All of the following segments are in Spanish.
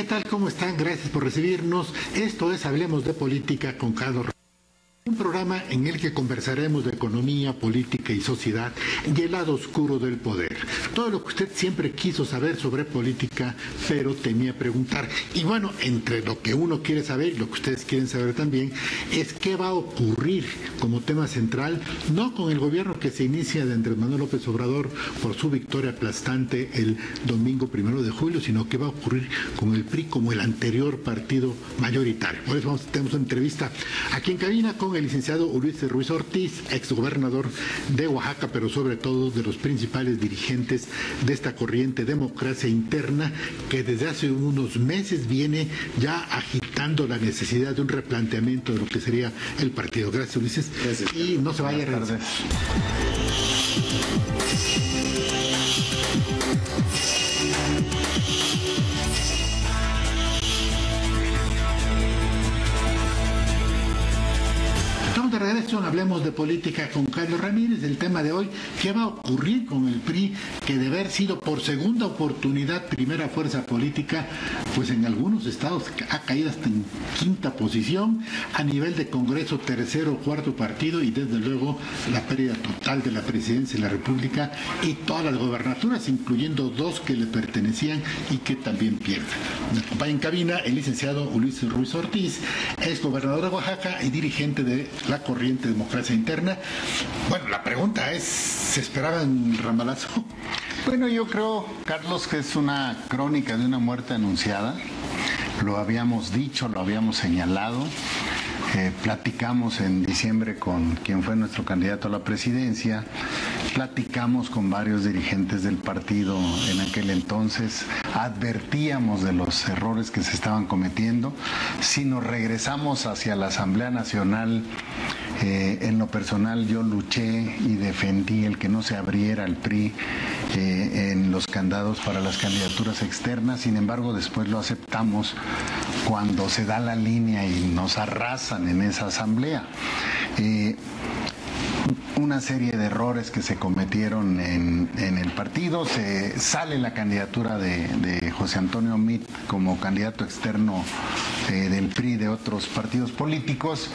¿Qué tal? ¿Cómo están? Gracias por recibirnos. Esto es Hablemos de Política con Carlos. Un programa en el que conversaremos de economía, política y sociedad y el lado oscuro del poder. Todo lo que usted siempre quiso saber sobre política, pero temía preguntar. Y bueno, entre lo que uno quiere saber y lo que ustedes quieren saber también, es qué va a ocurrir como tema central, no con el gobierno que se inicia de Andrés Manuel López Obrador por su victoria aplastante el domingo 1 de julio, sino qué va a ocurrir con el PRI como el anterior partido mayoritario. Por eso tenemos una entrevista aquí en cabina con el licenciado Ulises Ruiz Ortiz, exgobernador de Oaxaca, pero sobre todo de los principales dirigentes de esta corriente Democracia Interna, que desde hace unos meses viene ya agitando la necesidad de un replanteamiento de lo que sería el partido. Gracias, Ulises. Gracias. Y no se vaya a regresar. De regreso, hablemos de política con Carlos Ramírez. El tema de hoy, ¿qué va a ocurrir con el PRI, que de haber sido por segunda oportunidad primera fuerza política, pues en algunos estados ha caído hasta en quinta posición, a nivel de Congreso tercero o cuarto partido, y desde luego la pérdida total de la presidencia de la República y todas las gobernaturas, incluyendo dos que le pertenecían y que también pierde? Me acompaña en cabina el licenciado Ulises Ruiz Ortiz, ex gobernador de Oaxaca y dirigente de la corriente Democracia Interna. Bueno, la pregunta es, ¿se esperaba un ramalazo? Bueno, yo creo, Carlos, que es una crónica de una muerte anunciada. Lo habíamos dicho, lo habíamos señalado. Platicamos en diciembre con quien fue nuestro candidato a la presidencia, platicamos con varios dirigentes del partido en aquel entonces, advertíamos de los errores que se estaban cometiendo. Si nos regresamos hacia la Asamblea Nacional, en lo personal yo luché y defendí el que no se abriera el PRI en los candados para las candidaturas externas. Sin embargo, después lo aceptamos cuando se da la línea y nos arrasan en esa asamblea. Una serie de errores que se cometieron en el partido. Se sale la candidatura de José Antonio Meade como candidato externo del PRI, de otros partidos políticos.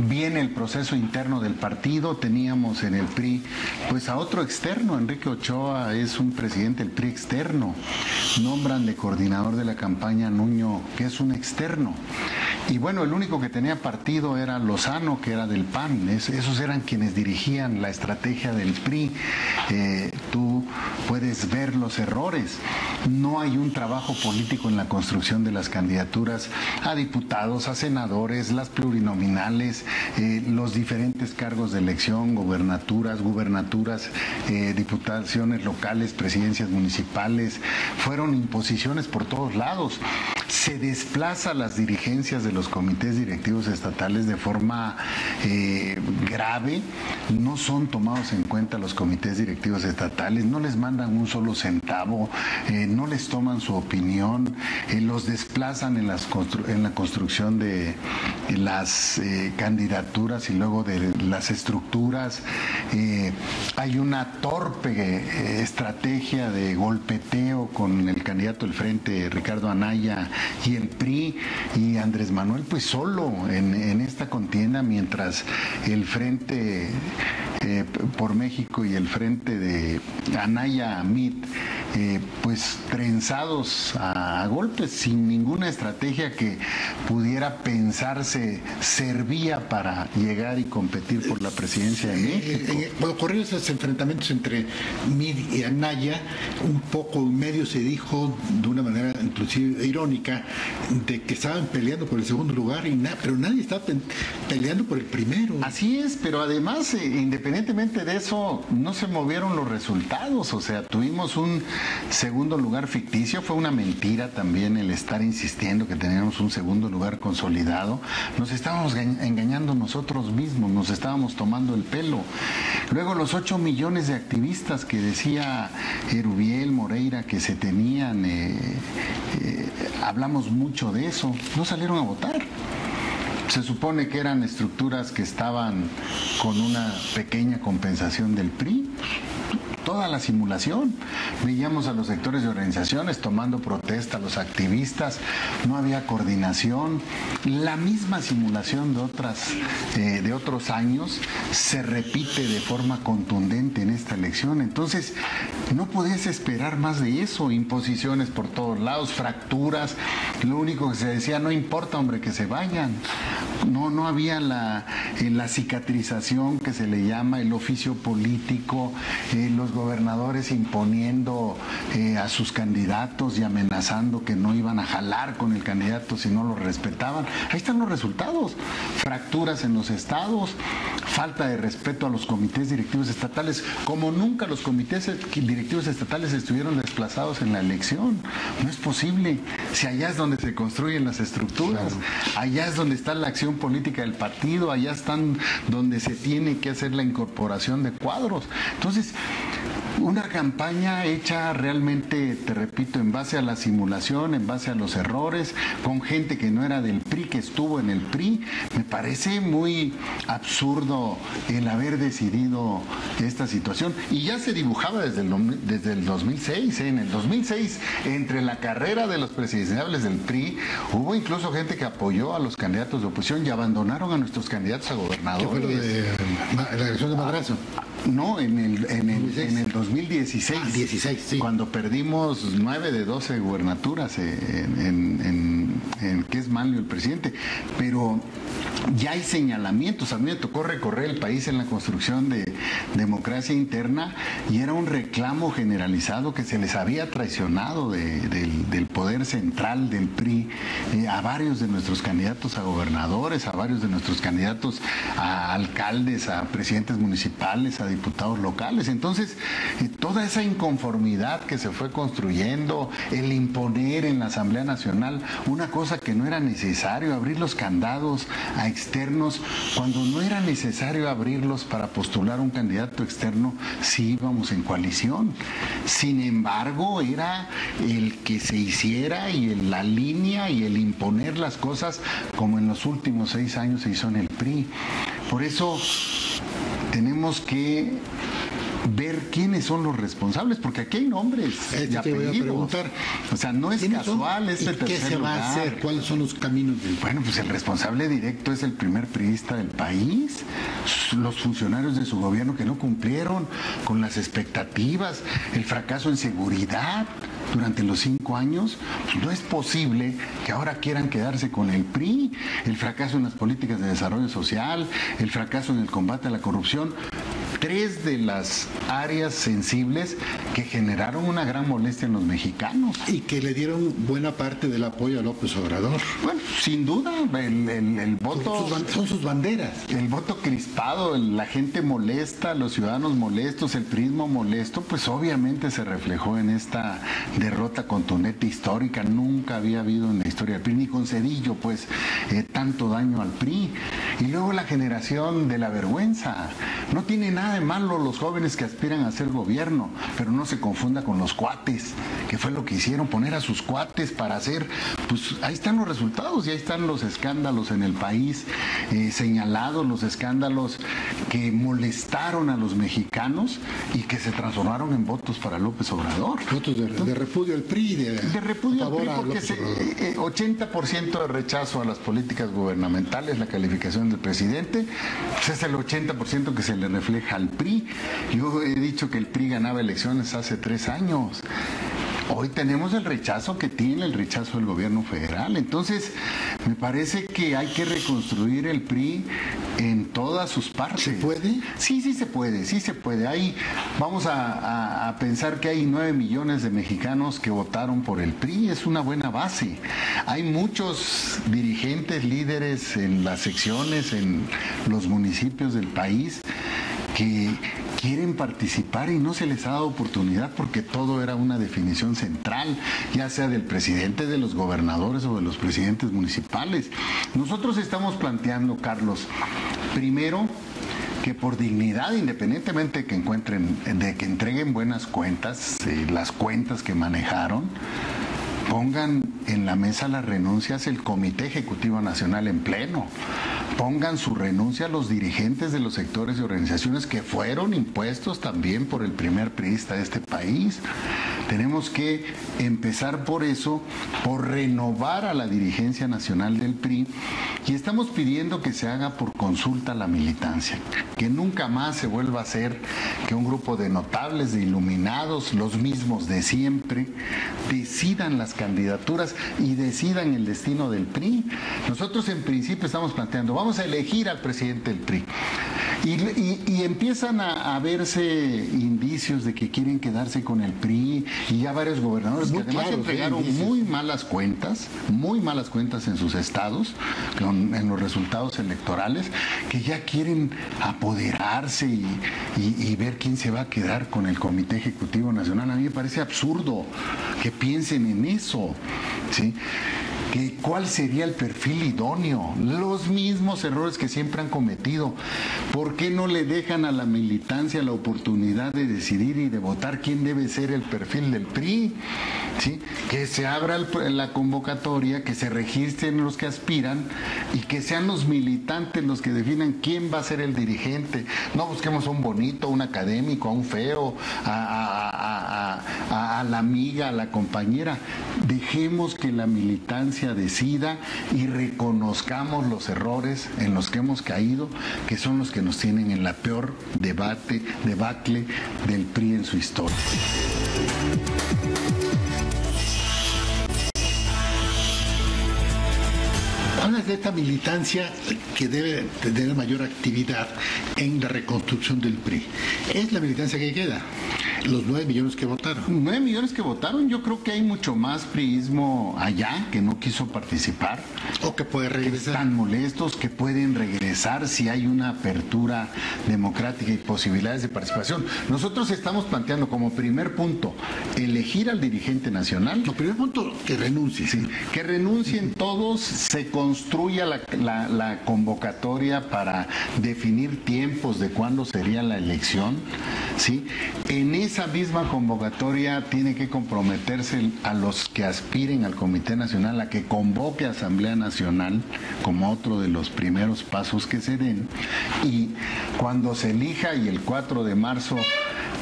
Viene el proceso interno del partido. Teníamos en el PRI pues a otro externo. Enrique Ochoa es un presidente del PRI externo. Nombran de coordinador de la campaña Nuño, que es un externo. Y bueno, el único que tenía partido era Lozano, que era del PAN. Esos eran quienes dirigían la estrategia del PRI. Tú puedes ver los errores. No hay un trabajo político en la construcción de las candidaturas a diputados, a senadores, las plurinominales, los diferentes cargos de elección, gubernaturas, diputaciones locales, presidencias municipales. Fueron imposiciones por todos lados. Se desplaza las dirigencias de los comités directivos estatales de forma grave. No son tomados en cuenta los comités directivos estatales, no les mandan un solo centavo, no les toman su opinión, los desplazan en la construcción de las candidaturas y luego de las estructuras. Hay una torpe estrategia de golpeteo con el candidato del Frente, Ricardo Anaya, y el PRI y Andrés Manuel pues solo en esta contienda, mientras el Frente por México y el Frente de Anaya Meade pues trenzados a golpes, sin ninguna estrategia que pudiera pensarse servía para llegar y competir por la presidencia de México. Ocurrieron esos enfrentamientos entre Meade y Anaya, un poco en medio se dijo de una manera inclusive irónica de que estaban peleando por el segundo lugar, pero nadie estaba peleando por el primero. Así es, pero además independientemente de eso no se movieron los resultados. O sea, tuvimos un segundo lugar ficticio. Fue una mentira también el estar insistiendo que teníamos un segundo lugar consolidado. Nos estábamos engañando nosotros mismos, nos estábamos tomando el pelo. Luego los 8 millones de activistas que decía Erubiel Moreira que se tenían, hablamos mucho de eso, no salieron a votar. Se supone que eran estructuras que estaban con una pequeña compensación del PRI. toda la simulación. Veíamos a los sectores de organizaciones tomando protesta, a los activistas, no había coordinación. La misma simulación de otros años se repite de forma contundente en esta elección. Entonces, no podías esperar más de eso. Imposiciones por todos lados, fracturas. Lo único que se decía, no importa, hombre, que se vayan. No había la cicatrización que se le llama, el oficio político, los gobernadores imponiendo a sus candidatos y amenazando que no iban a jalar con el candidato si no lo respetaban. Ahí están los resultados. Fracturas en los estados, falta de respeto a los comités directivos estatales, como nunca los comités directivos estatales estuvieron desplazados en la elección. No es posible. Si allá es donde se construyen las estructuras, allá es donde está la acción política del partido, allá están donde se tiene que hacer la incorporación de cuadros. Entonces, una campaña hecha realmente, te repito, en base a la simulación, en base a los errores, con gente que no era del PRI, que estuvo en el PRI. Me parece muy absurdo el haber decidido esta situación. Y ya se dibujaba desde el 2006. En el 2006, entre la carrera de los presidenciables del PRI, hubo incluso gente que apoyó a los candidatos de oposición y abandonaron a nuestros candidatos a gobernadores. ¿Qué fue lo de la elección de Madrazo? No, en el 2016, 16, sí. Cuando perdimos 9 de 12 gubernaturas en que es Manlio el presidente, pero ya hay señalamientos. A mí me tocó recorrer el país en la construcción de democracia interna y era un reclamo generalizado que se les había traicionado del poder central del PRI a varios de nuestros candidatos a gobernadores, a varios de nuestros candidatos a alcaldes, a presidentes municipales, a diputados locales. Entonces, toda esa inconformidad que se fue construyendo, el imponer en la Asamblea Nacional una cosa que no era necesario, abrir los candados a externos, cuando no era necesario abrirlos para postular un candidato externo, si íbamos en coalición. Sin embargo, era el que se hiciera y la línea y el imponer las cosas como en los últimos 6 años se hizo en el PRI. Por eso tenemos que ver quiénes son los responsables, porque aquí hay nombres y apellidos. Te voy a preguntar. O sea, no es casual este tercer ¿Qué se va a hacer? ¿Cuáles son los caminos del... Bueno, pues el responsable directo es el primer priista del país, los funcionarios de su gobierno que no cumplieron con las expectativas, el fracaso en seguridad durante los 5 años. Pues no es posible que ahora quieran quedarse con el PRI, el fracaso en las políticas de desarrollo social, el fracaso en el combate a la corrupción. 3 de las áreas sensibles que generaron una gran molestia en los mexicanos. Y que le dieron buena parte del apoyo a López Obrador. Bueno, sin duda, el voto... Son sus banderas. El voto crispado, la gente molesta, los ciudadanos molestos, el prismo molesto, pues obviamente se reflejó en esta derrota contundente histórica. Nunca había habido en la historia del PRI, ni con Zedillo, pues, tanto daño al PRI. Y luego la generación de la vergüenza. No tiene nada de malo los jóvenes que aspiran a hacer gobierno, pero no se confunda con los cuates, que fue lo que hicieron, poner a sus cuates para hacer, pues ahí están los resultados y ahí están los escándalos en el país, señalados los escándalos que molestaron a los mexicanos y que se transformaron en votos para López Obrador. Votos de repudio al PRI, de repudio al PRI, porque 80% de rechazo a las políticas gubernamentales, la calificación del presidente, pues es el 80% que se le refleja al PRI. Yo he dicho que el PRI ganaba elecciones hace 3 años. Hoy tenemos el rechazo que tiene, el rechazo del gobierno federal. Entonces, me parece que hay que reconstruir el PRI en todas sus partes. ¿Se puede? Sí, sí se puede, sí se puede. Vamos a pensar que hay 9 millones de mexicanos que votaron por el PRI, es una buena base. Hay muchos dirigentes, líderes en las secciones, en los municipios del país, que quieren participar y no se les ha dado oportunidad porque todo era una definición central, ya sea del presidente, de los gobernadores o de los presidentes municipales. Nosotros estamos planteando, Carlos, primero, que por dignidad, independientemente de que entreguen buenas cuentas, las cuentas que manejaron, pongan en la mesa las renuncias el Comité Ejecutivo Nacional en pleno, pongan su renuncia a los dirigentes de los sectores y organizaciones que fueron impuestos también por el primer priista de este país. Tenemos que empezar por eso, por renovar a la dirigencia nacional del PRI, y estamos pidiendo que se haga por consulta a la militancia, que nunca más se vuelva a hacer que un grupo de notables, de iluminados, los mismos de siempre, decidan las candidaturas y decidan el destino del PRI. Nosotros en principio estamos planteando, vamos a elegir al presidente del PRI. Y empiezan a verse indicios de que quieren quedarse con el PRI, y ya varios gobernadores que además entregaron muy malas cuentas en sus estados, en los resultados electorales, que ya quieren apoderarse y ver quién se va a quedar con el Comité Ejecutivo Nacional. A mí me parece absurdo que piensen en eso, ¿sí? ¿Cuál sería el perfil idóneo? Los mismos errores que siempre han cometido. ¿Por qué no le dejan a la militancia la oportunidad de decidir y de votar quién debe ser el perfil del PRI? ¿Sí? Que se abra la convocatoria, que se registren los que aspiran y que sean los militantes los que definan quién va a ser el dirigente. No busquemos a un bonito, a un académico, a un feo, a la amiga, a la compañera. Dejemos que la militancia decida y reconozcamos los errores en los que hemos caído, que son los que nos tienen en la peor debacle del PRI en su historia. Hablas de esta militancia que debe tener mayor actividad en la reconstrucción del PRI. ¿Es la militancia que queda? Los 9 millones que votaron. 9 millones que votaron, yo creo que hay mucho más priismo allá que no quiso participar. O que puede regresar. Están molestos, que pueden regresar si hay una apertura democrática y posibilidades de participación. Nosotros estamos planteando como primer punto elegir al dirigente nacional. No, primer punto, que renuncie. Sí, que renuncien todos, se construya la convocatoria para definir tiempos de cuándo sería la elección, ¿sí? En esa misma convocatoria tiene que comprometerse a los que aspiren al Comité Nacional a que convoque a Asamblea Nacional como otro de los primeros pasos que se den, y cuando se elija y el 4 de marzo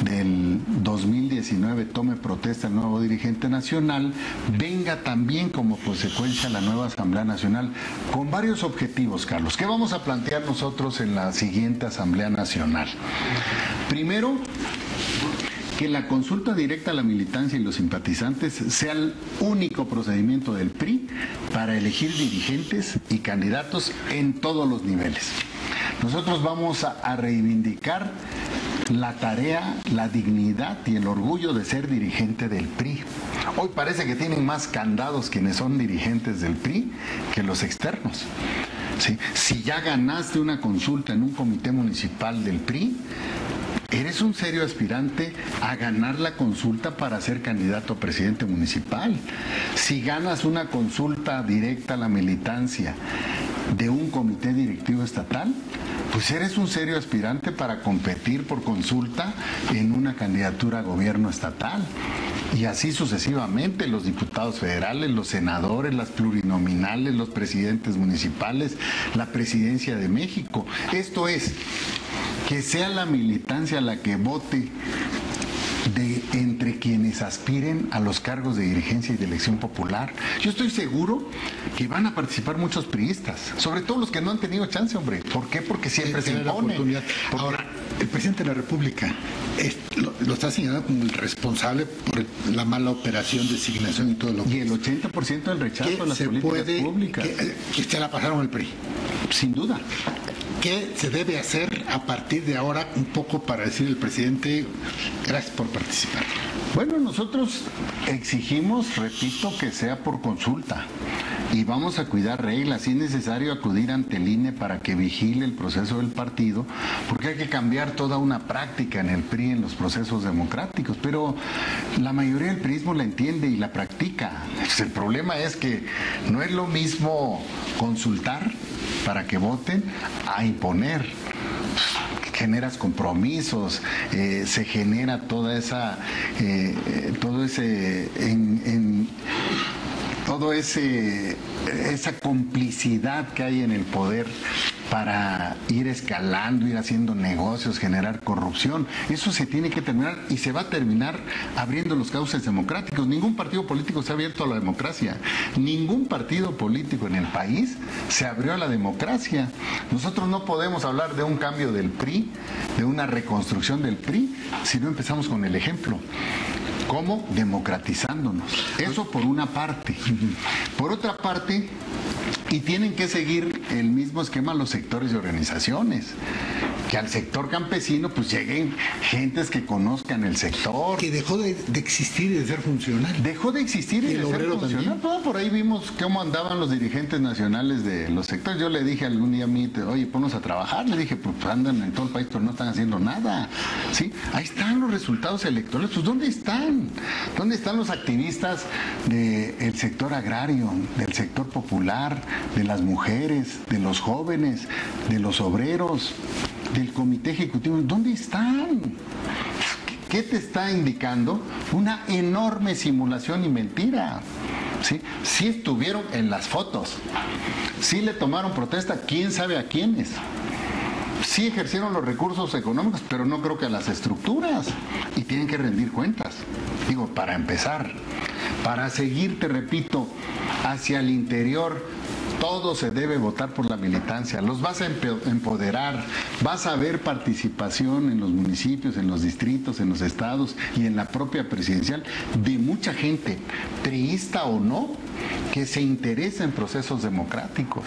del 2019 tome protesta el nuevo dirigente nacional, venga también como consecuencia la nueva Asamblea Nacional con varios objetivos, Carlos. ¿Qué vamos a plantear nosotros en la siguiente Asamblea Nacional? Primero, que la consulta directa a la militancia y los simpatizantes sea el único procedimiento del PRI para elegir dirigentes y candidatos en todos los niveles. Nosotros vamos a reivindicar la tarea, la dignidad y el orgullo de ser dirigente del PRI. Hoy parece que tienen más candados quienes son dirigentes del PRI que los externos. ¿Sí? Si ya ganaste una consulta en un comité municipal del PRI, eres un serio aspirante a ganar la consulta para ser candidato a presidente municipal. Si ganas una consulta directa a la militancia de un comité directivo estatal, pues eres un serio aspirante para competir por consulta en una candidatura a gobierno estatal. Y así sucesivamente, los diputados federales, los senadores, las plurinominales, los presidentes municipales, la presidencia de México. Esto es, que sea la militancia la que vote entre quienes aspiren a los cargos de dirigencia y de elección popular. Yo estoy seguro que van a participar muchos priistas, sobre todo los que no han tenido chance, hombre. ¿Por qué? Porque siempre se impone. Ahora, el presidente de la República lo está señalando como el responsable por la mala operación, designación y todo lo que... Y el 80% del rechazo a las políticas públicas. Que se la pasaron al PRI. Sin duda. ¿Qué se debe hacer a partir de ahora un poco para decir al presidente gracias por participar? Bueno, nosotros exigimos, repito, que sea por consulta y vamos a cuidar reglas. Si es necesario acudir ante el INE para que vigile el proceso del partido, porque hay que cambiar toda una práctica en el PRI en los procesos democráticos, pero la mayoría del priismo la entiende y la practica. El problema es que no es lo mismo consultar para que voten a imponer. Generas compromisos, se genera toda esa esa complicidad que hay en el poder para ir escalando, ir haciendo negocios, generar corrupción. Eso se tiene que terminar y se va a terminar abriendo los cauces democráticos. Ningún partido político se ha abierto a la democracia. Ningún partido político en el país se abrió a la democracia. Nosotros no podemos hablar de un cambio del PRI, de una reconstrucción del PRI, si no empezamos con el ejemplo. ¿Cómo? Democratizándonos. Eso por una parte. Por otra parte, y tienen que seguir el mismo esquema los sectores y organizaciones. Que al sector campesino pues lleguen gentes que conozcan el sector. Que dejó de existir y de ser funcional. Dejó de existir y de ser funcional. Por ahí vimos cómo andaban los dirigentes nacionales de los sectores. Yo le dije algún día a mí, oye, ponnos a trabajar. Le dije, pues andan en todo el país, pero no están haciendo nada. ¿Sí? Ahí están los resultados electorales. Pues ¿dónde están? ¿Dónde están los activistas del sector agrario, del sector popular, de las mujeres, de los jóvenes, de los obreros, del comité ejecutivo? ¿Dónde están? ¿Qué te está indicando? Una enorme simulación y mentira. ¿Sí? Sí estuvieron en las fotos, sí le tomaron protesta, quién sabe a quiénes. Sí ejercieron los recursos económicos, pero no creo que a las estructuras. Y tienen que rendir cuentas. Digo, para empezar, para seguir, te repito, hacia el interior, todo se debe votar por la militancia. Los vas a empoderar, vas a ver participación en los municipios, en los distritos, en los estados y en la propia presidencial de mucha gente, priista o no, que se interesa en procesos democráticos.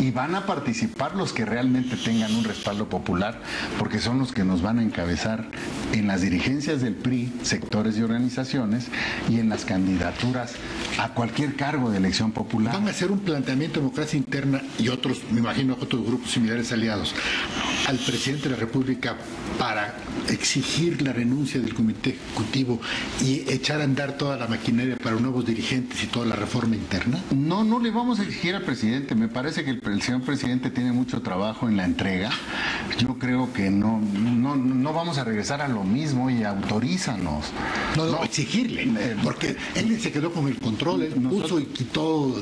Y van a participar los que realmente tengan un respaldo popular, porque son los que nos van a encabezar en las dirigencias del PRI, sectores y organizaciones, y en las candidaturas a cualquier cargo de elección popular. Van a hacer un planteamiento de democracia interna y otros, me imagino, otros grupos similares aliados al presidente de la República para exigir la renuncia del comité ejecutivo y echar a andar toda la maquinaria para nuevos dirigentes y toda la reforma interna. No, no le vamos a exigir al presidente. Me parece que el señor presidente tiene mucho trabajo en la entrega. Yo creo que no vamos a regresar a lo mismo y autorízanos. No, exigirle, porque él se quedó con el control, él puso y quitó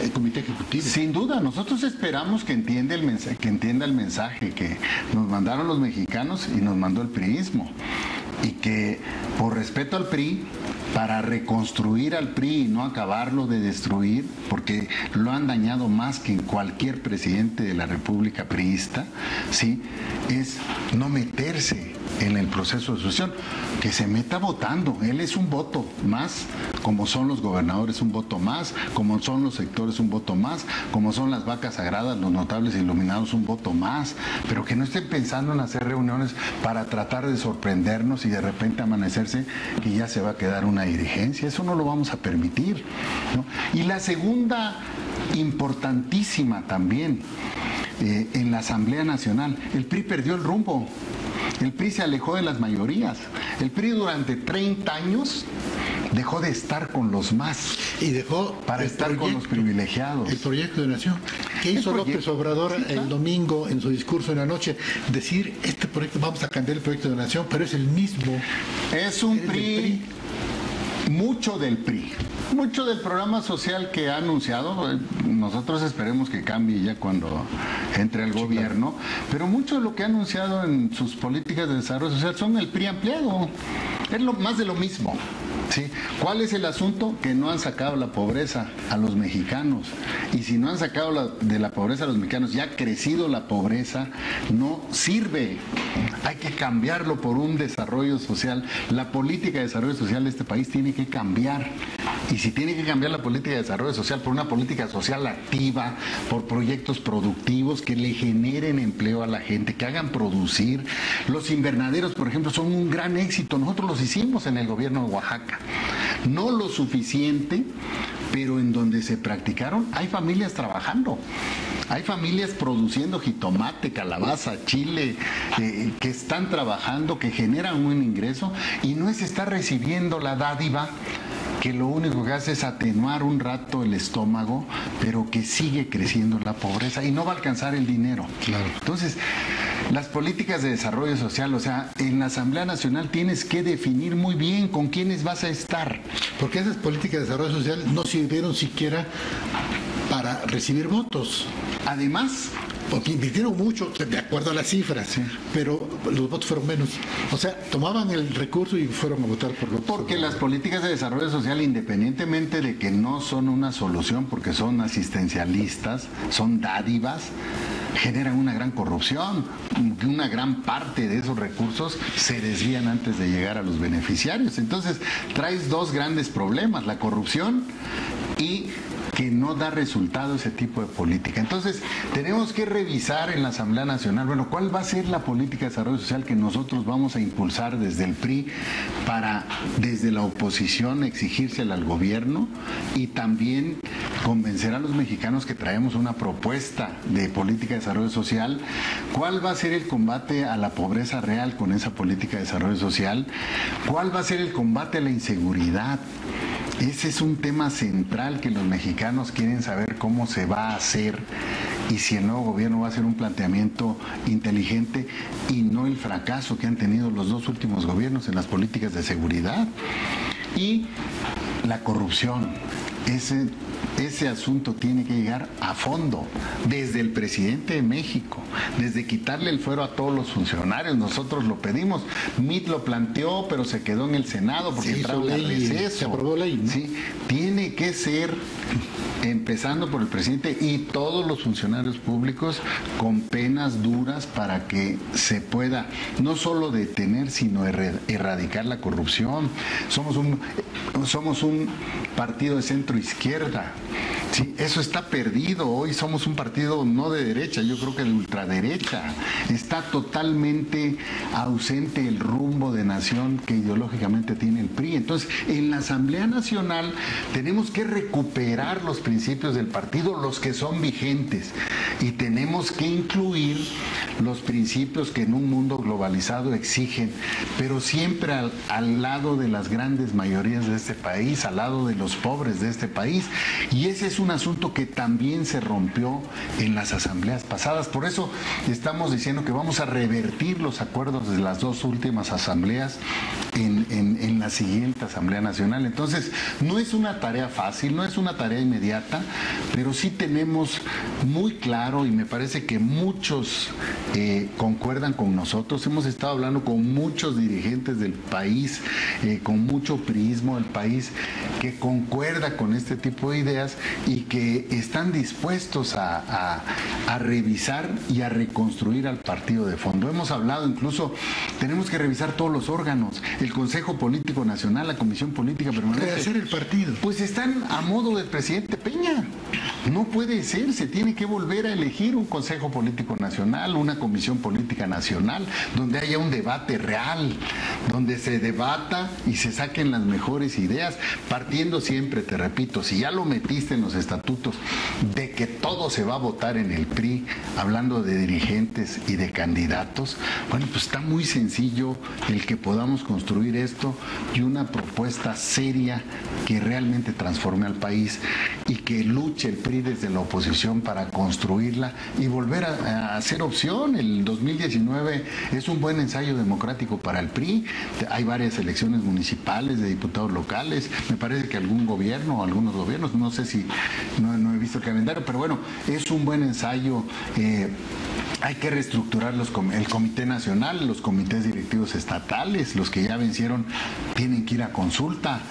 el comité ejecutivo. Sin duda, nosotros esperamos que entienda el mensaje que nos mandaron los mexicanos y nos mandó el priismo. Y que por respeto al PRI, para reconstruir al PRI y no acabarlo de destruir, porque lo han dañado más que en cualquier presidente de la República priista, ¿sí? Es no meterse en el proceso de sucesión, que se meta votando. Él es un voto más, como son los gobernadores un voto más, como son los sectores un voto más, como son las vacas sagradas, los notables iluminados un voto más, pero que no estén pensando en hacer reuniones para tratar de sorprendernos y de repente amanecerse que ya se va a quedar una dirigencia. Eso no lo vamos a permitir, ¿no? Y la segunda, importantísima también, en la Asamblea Nacional, el PRI perdió el rumbo. El PRI se alejó de las mayorías. El PRI durante 30 años dejó de estar con los más y dejó para estar con los privilegiados. El proyecto de nación. ¿Qué hizo López Obrador el domingo en su discurso en la noche? Decir, este proyecto, vamos a cambiar el proyecto de nación, pero es el mismo. Es un PRI, mucho del PRI. Mucho del programa social que ha anunciado, nosotros esperemos que cambie ya cuando entre al gobierno, pero mucho de lo que ha anunciado en sus políticas de desarrollo social son el PRI ampliado. Es más de lo mismo. ¿Sí? ¿Cuál es el asunto? Que no han sacado la pobreza a los mexicanos. Y si no han sacado de la pobreza a los mexicanos, ya ha crecido la pobreza, no sirve. Hay que cambiarlo por un desarrollo social. La política de desarrollo social de este país tiene que cambiar. Y si tiene que cambiar la política de desarrollo social por una política social activa, por proyectos productivos que le generen empleo a la gente, que hagan producir. Los invernaderos, por ejemplo, son un gran éxito. Nosotros los hicimos en el gobierno de Oaxaca. No lo suficiente, pero en donde se practicaron hay familias trabajando. Hay familias produciendo jitomate, calabaza, chile, que están trabajando, que generan un ingreso y no es estar recibiendo la dádiva que lo único que hace es atenuar un rato el estómago, pero que sigue creciendo la pobreza y no va a alcanzar el dinero. Claro. Entonces, las políticas de desarrollo social, o sea, en la Asamblea Nacional tienes que definir muy bien con quiénes vas a estar. Porque esas políticas de desarrollo social no sirvieron siquiera para recibir votos. Además, porque invirtieron mucho, de acuerdo a las cifras, sí, pero los votos fueron menos. O sea, tomaban el recurso y fueron a votar por lo Porque las políticas de desarrollo social, independientemente de que no son una solución, porque son asistencialistas, son dádivas, generan una gran corrupción. Una gran parte de esos recursos se desvían antes de llegar a los beneficiarios. Entonces, traes dos grandes problemas, la corrupción y que no da resultado ese tipo de política. Entonces, tenemos que revisar en la Asamblea Nacional, bueno, ¿cuál va a ser la política de desarrollo social que nosotros vamos a impulsar desde el PRI para, desde la oposición, exigírsela al gobierno y también convencer a los mexicanos que traemos una propuesta de política de desarrollo social? ¿Cuál va a ser el combate a la pobreza real con esa política de desarrollo social? ¿Cuál va a ser el combate a la inseguridad? Ese es un tema central que los mexicanos quieren saber cómo se va a hacer y si el nuevo gobierno va a hacer un planteamiento inteligente y no el fracaso que han tenido los dos últimos gobiernos en las políticas de seguridad. Y la corrupción. Ese asunto tiene que llegar a fondo, desde el presidente de México, desde quitarle el fuero a todos los funcionarios. Nosotros lo pedimos, MIT lo planteó, pero se quedó en el Senado porque entraron al receso. Se aprobó ley, ¿no? Sí, tiene que ser, empezando por el presidente y todos los funcionarios públicos, con penas duras para que se pueda no solo detener, sino erradicar la corrupción. Somos un partido de centro izquierda. Sí, eso está perdido. Hoy somos un partido no de derecha, yo creo que de ultraderecha. Está totalmente ausente el rumbo de nación que ideológicamente tiene el PRI. Entonces, en la Asamblea Nacional tenemos que recuperar los principios del partido, los que son vigentes, y tenemos que incluir los principios que en un mundo globalizado exigen, pero siempre al lado de las grandes mayorías de este país, al lado de los pobres de este país. Y ese es un asunto que también se rompió en las asambleas pasadas. Por eso estamos diciendo que vamos a revertir los acuerdos de las dos últimas asambleas en la siguiente Asamblea Nacional. Entonces, no es una tarea fácil, no es una tarea inmediata, pero sí tenemos muy claro, y me parece que muchos concuerdan con nosotros. Hemos estado hablando con muchos dirigentes del país, con mucho priismo del país, que concuerda con este tipo de ideas y que están dispuestos a revisar y a reconstruir al partido de fondo. Hemos hablado incluso, tenemos que revisar todos los órganos, el Consejo Político Nacional, la Comisión Política Permanente. Rehacer el partido. Pues están a modo del presidente Peña. No puede ser, se tiene que volver a elegir un Consejo Político Nacional, una Comisión Política Nacional, donde haya un debate real, donde se debata y se saquen las mejores ideas, partiendo siempre, te repito, si ya lo metiste en los estatutos, de que todo se va a votar en el PRI, hablando de dirigentes y de candidatos, bueno, pues está muy sencillo el que podamos construir esto y una propuesta seria que realmente transforme al país y que luche el PRI desde la oposición para construirla y volver a ser opción. El 2019 es un buen ensayo democrático para el PRI. Hay varias elecciones municipales de diputados locales. Me parece que algún gobierno, algunos gobiernos, no sé si, no he visto el calendario, pero bueno, es un buen ensayo. Hay que reestructurar el Comité Nacional, los comités directivos estatales, los que ya vencieron tienen que ir a consulta.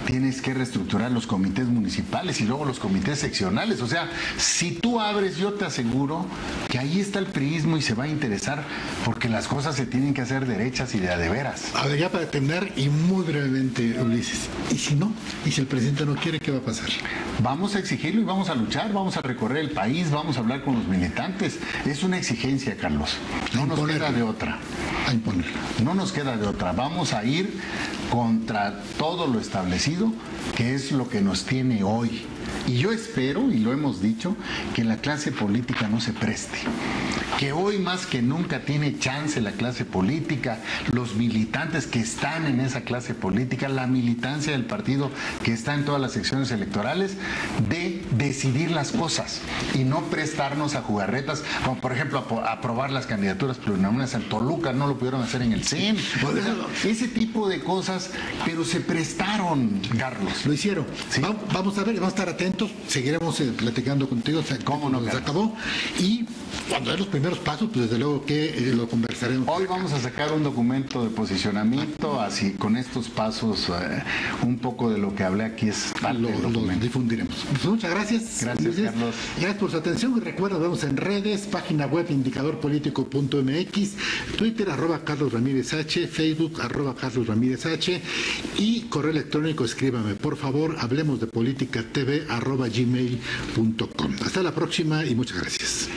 Tienes que reestructurar los comités municipales y luego los comités seccionales. O sea, si tú abres, yo te aseguro que ahí está el priismo y se va a interesar, porque las cosas se tienen que hacer derechas y de a de veras. A ver, ya para terminar y muy brevemente, Ulises, ¿y si no? ¿Y si el presidente no quiere, qué va a pasar? Vamos a exigirlo y vamos a luchar, vamos a recorrer el país, vamos a hablar con los militantes. Es una exigencia, Carlos. No nos queda de otra. A imponerla. No nos queda de otra. Vamos a ir contra todo lo establecido, que es lo que nos tiene hoy. Y yo espero, y lo hemos dicho, que la clase política no se preste. Que hoy más que nunca tiene chance la clase política, los militantes que están en esa clase política, la militancia del partido que está en todas las secciones electorales, de decidir las cosas y no prestarnos a jugarretas, como por ejemplo aprobar las candidaturas plurinominales en Toluca, no lo pudieron hacer en el CEN. Ese tipo de cosas, pero se prestaron, Carlos. Lo hicieron. ¿Sí? Vamos a ver, vamos a estar atentos. atentos, seguiremos platicando contigo. ¿Cómo no, se Carlos? acabó. Y cuando dé los primeros pasos, pues desde luego que lo conversaremos. Hoy vamos a sacar un documento de posicionamiento, así con estos pasos, un poco de lo que hablé aquí es parte del Lo documento. difundiremos. Pues muchas gracias. Gracias, Carlos. Gracias por su atención y recuerda, nos vemos en redes, página web indicadorpolitico.mx, Twitter @CarlosRamírezH, Facebook @CarlosRamírezH y correo electrónico, escríbame por favor, hablemos de política TV @gmail.com. Hasta la próxima y muchas gracias.